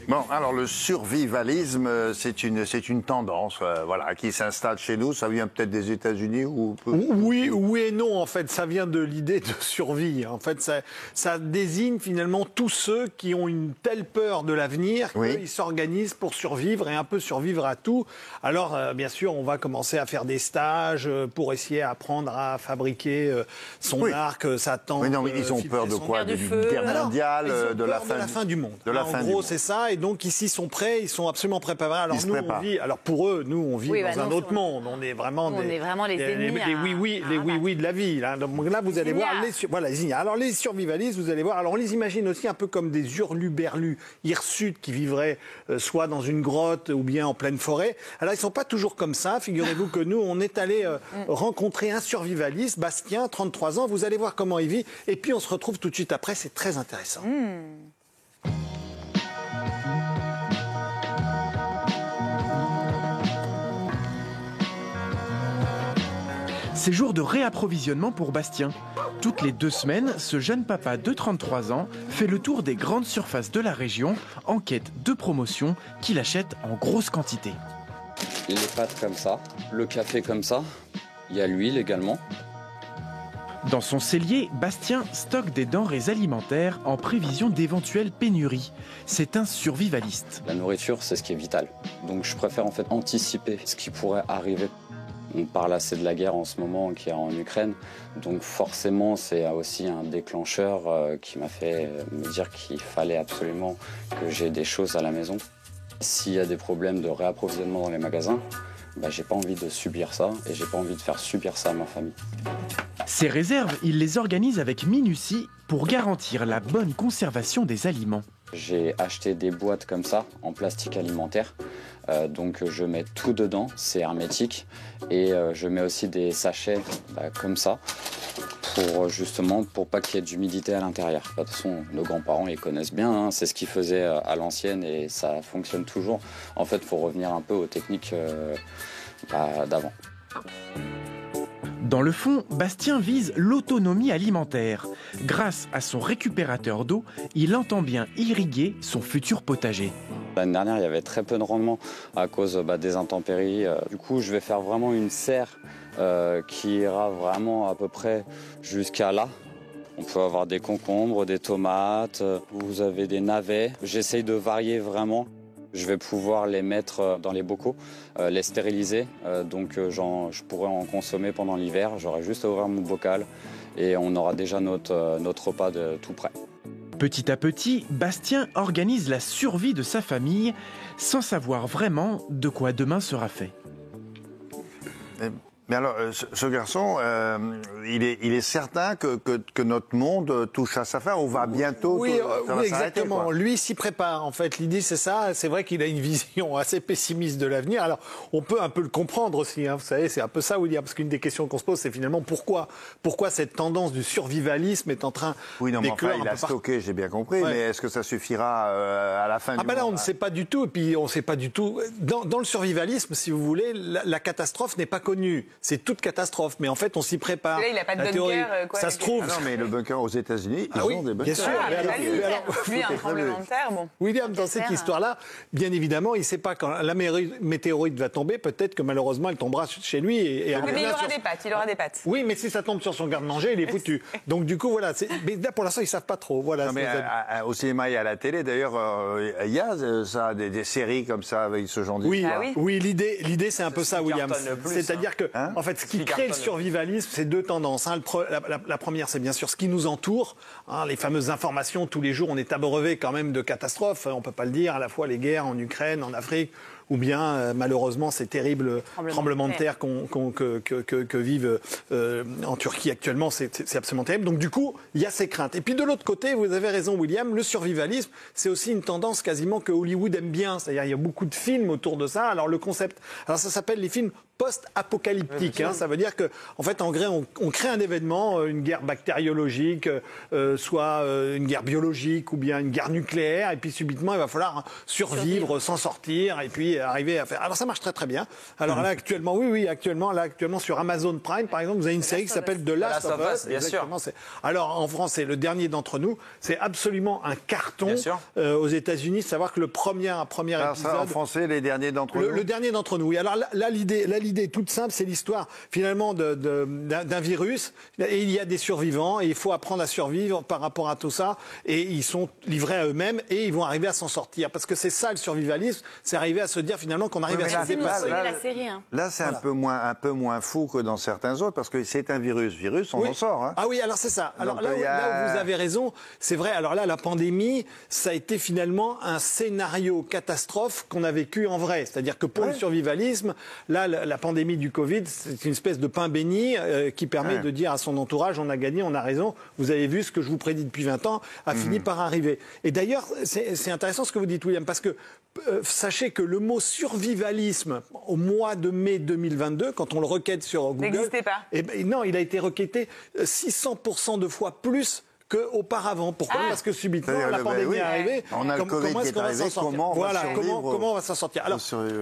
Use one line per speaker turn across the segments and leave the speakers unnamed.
Bon, alors le survivalisme, c'est une tendance voilà, qui s'installe chez nous. Ça vient peut-être des États-Unis ou...
Oui et non, en fait. Ça vient de l'idée de survie. En fait, ça désigne finalement tous ceux qui ont une telle peur de l'avenir qu'ils s'organisent pour survivre et un peu survivre à tout. Alors, bien sûr, on va commencer à faire des stages pour essayer d'apprendre à fabriquer son arc, sa tente.
Oui, non, mais ils ont peur de quoi? D'une guerre mondiale, de la fin
du monde.
En
gros, c'est ça. Et donc ici, ils sont prêts, ils sont absolument préparés. Alors nous, on vit. Alors pour eux, nous, on vit dans un autre monde. On est vraiment
les ennemis.
Les oui de la vie. Là. Donc là, vous allez voir les ignares. Alors les survivalistes, vous allez voir. Alors on les imagine aussi un peu comme des hurluberlus hirsutes qui vivraient soit dans une grotte ou bien en pleine forêt. Alors ils sont pas toujours comme ça. Figurez-vous que nous, on est allé rencontrer un survivaliste, Bastien, 33 ans. Vous allez voir comment il vit. Et puis on se retrouve tout de suite après. C'est très intéressant.
C'est jour de réapprovisionnement pour Bastien. Toutes les 2 semaines, ce jeune papa de 33 ans fait le tour des grandes surfaces de la région en quête de promotion qu'il achète en grosse quantité.
Les pâtes comme ça, le café comme ça, il y a l'huile également.
Dans son cellier, Bastien stocke des denrées alimentaires en prévision d'éventuelles pénuries. C'est un survivaliste.
La nourriture, c'est ce qui est vital. Donc je préfère en fait anticiper ce qui pourrait arriver. On parle assez de la guerre en ce moment qui est en Ukraine, donc forcément c'est aussi un déclencheur qui m'a fait me dire qu'il fallait absolument que j'ai des choses à la maison. S'il y a des problèmes de réapprovisionnement dans les magasins, j'ai pas envie de subir ça et j'ai pas envie de faire subir ça à ma famille.
Ces réserves, il les organise avec minutie pour garantir la bonne conservation des aliments.
J'ai acheté des boîtes comme ça, en plastique alimentaire. Donc je mets tout dedans, c'est hermétique. Et je mets aussi des sachets comme ça, pour pas qu'il y ait d'humidité à l'intérieur. De toute façon, nos grands-parents, ils connaissent bien, c'est ce qu'ils faisaient à l'ancienne et ça fonctionne toujours. En fait, il faut revenir un peu aux techniques d'avant.
Dans le fond, Bastien vise l'autonomie alimentaire. Grâce à son récupérateur d'eau, il entend bien irriguer son futur potager.
L'année dernière, il y avait très peu de rendement à cause des intempéries. Du coup, je vais faire vraiment une serre qui ira vraiment à peu près jusqu'à là. On peut avoir des concombres, des tomates, vous avez des navets. J'essaye de varier vraiment. Je vais pouvoir les mettre dans les bocaux, les stériliser. Donc je pourrais en consommer pendant l'hiver. J'aurai juste à ouvrir mon bocal et on aura déjà notre repas de tout prêt.
Petit à petit, Bastien organise la survie de sa famille sans savoir vraiment de quoi demain sera fait.
Mais alors, ce garçon, il est certain que notre monde touche à sa fin. On va bientôt...
Oui,
oui
exactement.
Quoi.
Lui s'y prépare, en fait. L'idée, c'est ça. C'est vrai qu'il a une vision assez pessimiste de l'avenir. Alors, on peut un peu le comprendre aussi. Vous savez, c'est un peu ça, William. Parce qu'une des questions qu'on se pose, c'est finalement pourquoi cette tendance du survivalisme est en train d'éclore
il a stocké, j'ai bien compris. Ouais. Mais est-ce que ça suffira à la fin du mois?
Là, on ne sait pas du tout. Et puis, on ne sait pas du tout... Dans le survivalisme, si vous voulez, la catastrophe n'est pas connue. C'est toute catastrophe, mais en fait, on s'y prépare.
Là, il n'a pas de bunker.
Ça se trouve.
Non, mais le bunker aux États-Unis, ils ont des bunkers.
Bien sûr.
Lui, un tremblement de terre, bon.
William, dans cette histoire-là, bien évidemment, il ne sait pas quand la météorite va tomber. Peut-être que malheureusement, elle tombera chez lui.
Mais il aura des pattes.
Oui, mais si ça tombe sur son garde-manger, il est foutu. Donc du coup, voilà. Mais là, pour l'instant, ils ne savent pas trop. Voilà.
Non, mais au cinéma et à la télé, d'ailleurs, il y a ça, des séries comme ça avec ce genre d'histoire.
Oui, l'idée, c'est un peu ça, William. C'est-à-dire que, en fait, ce qui crée le survivalisme, c'est 2 tendances. La première, c'est bien sûr ce qui nous entoure. Les fameuses informations, tous les jours, on est abreuvé quand même de catastrophes. On ne peut pas le dire, à la fois les guerres en Ukraine, en Afrique, ou bien malheureusement ces terribles tremblements de terre que vivent en Turquie actuellement, c'est absolument terrible. Donc du coup, il y a ces craintes. Et puis de l'autre côté, vous avez raison William, le survivalisme, c'est aussi une tendance quasiment que Hollywood aime bien. C'est-à-dire il y a beaucoup de films autour de ça. Alors le concept, ça s'appelle les films post-apocalyptique. Ça veut dire que, en fait, en vrai, on crée un événement, une guerre bactériologique, soit une guerre biologique ou bien une guerre nucléaire, et puis subitement, il va falloir survivre, s'en sortir, et puis aussi arriver à faire. Alors ça marche très très bien. Alors là actuellement, actuellement sur Amazon Prime par exemple, vous avez une série qui s'appelle The Last of Us.
Bien sûr.
Alors en France, c'est le dernier d'entre nous. C'est absolument un carton aux États-Unis. Savoir que le premier épisode.
Ça, en français, les derniers d'entre nous.
Le dernier d'entre nous. Oui. Alors là, l'idée est toute simple. C'est l'histoire finalement d'un virus. Et il y a des survivants. Et il faut apprendre à survivre par rapport à tout ça. Et ils sont livrés à eux-mêmes et ils vont arriver à s'en sortir. Parce que c'est ça le survivalisme. C'est arriver à se dire finalement qu'on arrive à se dépasser.
Là, c'est un peu moins fou que dans certains autres parce que c'est un virus. On en sort. Hein.
Ah oui, alors c'est ça. Alors là où vous avez raison, c'est vrai. Alors là, la pandémie, ça a été finalement un scénario catastrophe qu'on a vécu en vrai. C'est-à-dire que pour le survivalisme, là, la pandémie du Covid, c'est une espèce de pain béni qui permet de dire à son entourage, on a gagné, on a raison. Vous avez vu ce que je vous prédis depuis 20 ans a fini par arriver. Et d'ailleurs, c'est intéressant ce que vous dites, William, parce que sachez que le mot survivalisme, au mois de mai 2022, quand on le requête sur Google...
N'existait pas.
Non, il a été requêté 600% de fois plus qu'auparavant. Pourquoi ? Parce que subitement, la pandémie est arrivée.
On a le Covid qui est arrivé, comment on va s'en sortir ?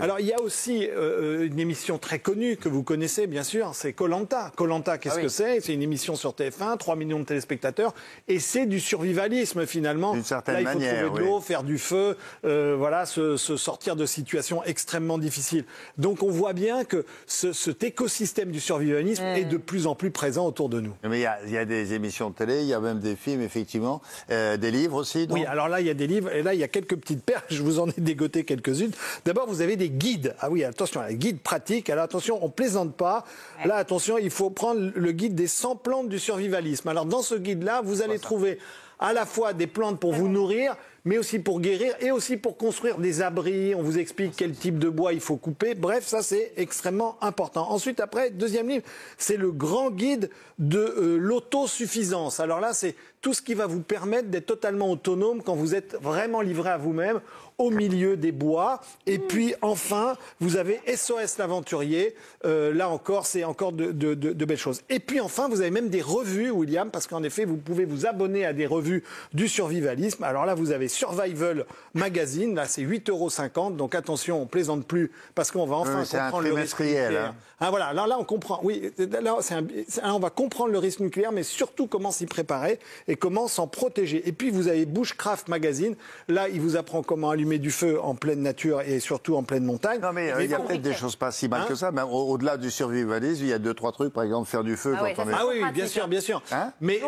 Alors, il y a aussi une émission très connue que vous connaissez, bien sûr, c'est Koh-Lanta. Koh-Lanta, qu'est-ce que c'est ? C'est une émission sur TF1, 3 millions de téléspectateurs, et c'est du survivalisme, finalement.
D'une certaine manière,
il faut trouver de l'eau, faire du feu, se sortir de situations extrêmement difficiles. Donc, on voit bien que cet écosystème du survivalisme est de plus en plus présent autour de nous.
Mais il y a des émissions de télé, il y a même des films, effectivement, des livres aussi.
Oui, alors là, il y a des livres, et là, il y a quelques petites perles, je vous en ai dégoté quelques-unes. D'abord, vous avez des guides. Ah oui, attention, les guides pratiques. Alors attention, on plaisante pas. Là, attention, il faut prendre le guide des 100 plantes du survivalisme. Alors dans ce guide-là, vous allez trouver à la fois des plantes pour vous nourrir, mais aussi pour guérir et aussi pour construire des abris. On vous explique quel type de bois il faut couper. Bref, ça, c'est extrêmement important. Ensuite, après, deuxième livre, c'est le grand guide de l'autosuffisance. Alors là, c'est tout ce qui va vous permettre d'être totalement autonome quand vous êtes vraiment livré à vous-même au milieu des bois. Et puis, enfin, vous avez SOS l'aventurier. Là encore, c'est encore de belles choses. Et puis, enfin, vous avez même des revues, William, parce qu'en effet, vous pouvez vous abonner à des revues du survivalisme. Alors là, vous avez Survival Magazine. Là, c'est 8,50 €. Donc, attention, on plaisante plus parce qu'on va enfin comprendre le risque nucléaire.
Hein.
Ah voilà, alors là, on comprend. Oui, là, on va comprendre le risque nucléaire, mais surtout comment s'y préparer et comment s'en protéger. Et puis, vous avez Bushcraft Magazine. Là, il vous apprend comment allumer du feu en pleine nature et surtout en pleine montagne.
Non, mais il y a peut-être des choses pas si mal que ça. Mais au-delà du survivalisme, il y a 2-3 trucs, par exemple, faire du feu quand on est...
Ah oui, bien sûr, bien sûr.
Hein,
mais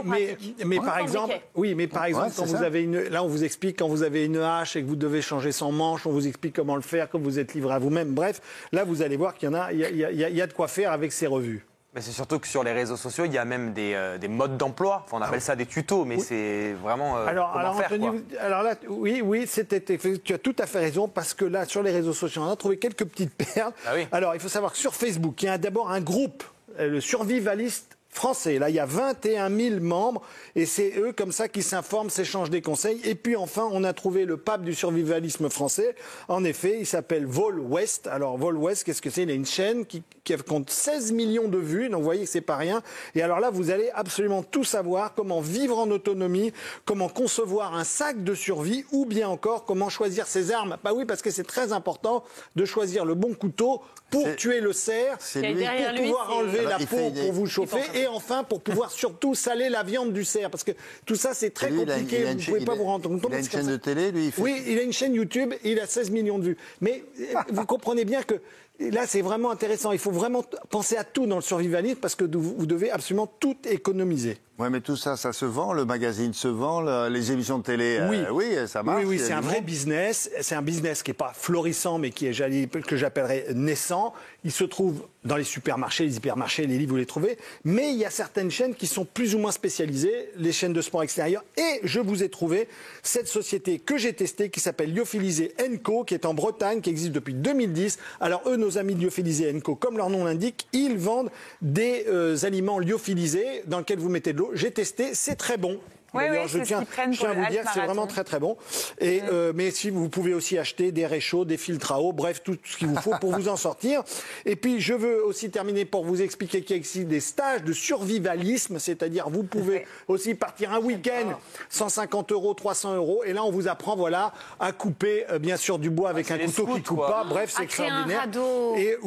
par exemple, quand vous avez là, on vous explique quand vous avez une hache et que vous devez changer son manche, on vous explique comment le faire, quand vous êtes livré à vous-même. Bref, là, vous allez voir qu'il y a de quoi faire avec ces revues.
Mais c'est surtout que sur les réseaux sociaux, il y a même des modes d'emploi. Enfin, on appelle ça des tutos, mais c'est vraiment
alors,
faire,
Anthony,
quoi.
alors là, oui, tu as tout à fait raison, parce que là, sur les réseaux sociaux, on a trouvé quelques petites perles.
Ah oui.
Alors, il faut savoir que sur Facebook, il y a d'abord un groupe, le Survivaliste français. Là, il y a 21 000 membres et c'est eux comme ça qui s'informent, s'échangent des conseils. Et puis enfin, on a trouvé le pape du survivalisme français. En effet, il s'appelle Vol West. Alors Vol West, qu'est-ce que c'est ? Il a une chaîne qui compte 16 millions de vues, donc vous voyez que c'est pas rien. Et alors là, vous allez absolument tout savoir, comment vivre en autonomie, comment concevoir un sac de survie, ou bien encore comment choisir ses armes. Bah oui, parce que c'est très important de choisir le bon couteau pour tuer le cerf, pour pouvoir enlever la peau pour vous chauffer, et enfin pour pouvoir surtout saler la viande du cerf, parce que tout ça c'est très compliqué, vous ne pouvez pas vous rendre compte.
Il a une chaîne de télé, lui.
Oui, il a une chaîne YouTube, il a 16 millions de vues. Mais vous comprenez bien que là, c'est vraiment intéressant. Il faut vraiment penser à tout dans le survivalisme parce que vous devez absolument tout économiser.
Oui, mais tout ça, ça se vend, le magazine se vend, les émissions de télé, oui, ça marche.
Oui, c'est un vrai business. C'est un business qui n'est pas florissant, mais qui est, que j'appellerais naissant. Il se trouve dans les supermarchés, les hypermarchés, les livres, vous les trouvez. Mais il y a certaines chaînes qui sont plus ou moins spécialisées, les chaînes de sport extérieur. Et je vous ai trouvé cette société que j'ai testée, qui s'appelle Lyophilisé & Co, qui est en Bretagne, qui existe depuis 2010. Alors eux, nos amis de Lyophilisé & Co, comme leur nom l'indique, ils vendent des aliments lyophilisés dans lesquels vous mettez de l'eau. J'ai testé, c'est très bon.
Oui,
D'ailleurs,
oui,
je
c'est
tiens
ce qu'ils prennent
à
pour
vous
le
dire que c'est vraiment
half-marathon.
très très bon. Et, mais si vous pouvez aussi acheter des réchauds, des filtres à eau, bref, tout ce qu'il vous faut pour vous en sortir. Et puis je veux aussi terminer pour vous expliquer qu'il y a ici des stages de survivalisme, c'est-à-dire vous pouvez aussi partir un week-end, 150 €, 300 €, et là on vous apprend voilà à couper bien sûr du bois avec un
les
couteau
scouts,
qui coupe
quoi.
pas. Bref, c'est
À créer un
extraordinaire.
radeau.
Et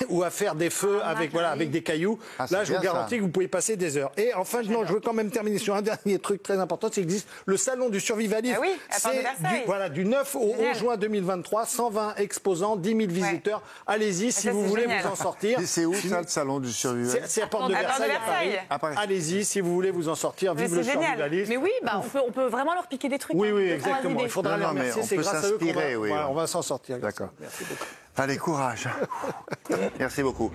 ou à faire des feux avec voilà avec des cailloux.
Ah, c'est
Là, je vous
bien,
garantis
ça.
que vous pouvez passer des heures. Et enfin, non, je veux quand même terminer sur un dernier truc très important, c'est qu'il existe le salon du survivalisme.
Ah oui, à part de
C'est
Versailles.
voilà, du 9 au 11 juin 2023, 120 exposants, 10 000 visiteurs. Allez-y si
ça,
vous
c'est
voulez
génial.
vous en sortir.
Et c'est où ça, le salon du survivalisme?
C'est à Porte de
À Porte de
Versailles, à Paris.
Versailles.
À Paris.
Allez-y si vous voulez vous en sortir.
Mais
Vive le
c'est génial.
survivalisme.
Mais oui, bah, on peut vraiment leur piquer des trucs.
Oui,
hein,
oui,
de prendre
exactement.
l'idée.
Il faudra
Non,
les
non, mais
remercier.
on
C'est
peut
grâce à eux qu'on
s'inspirer,
va,
oui,
voilà,
oui.
on va s'en sortir.
D'accord.
Merci beaucoup.
Allez, courage. Merci beaucoup.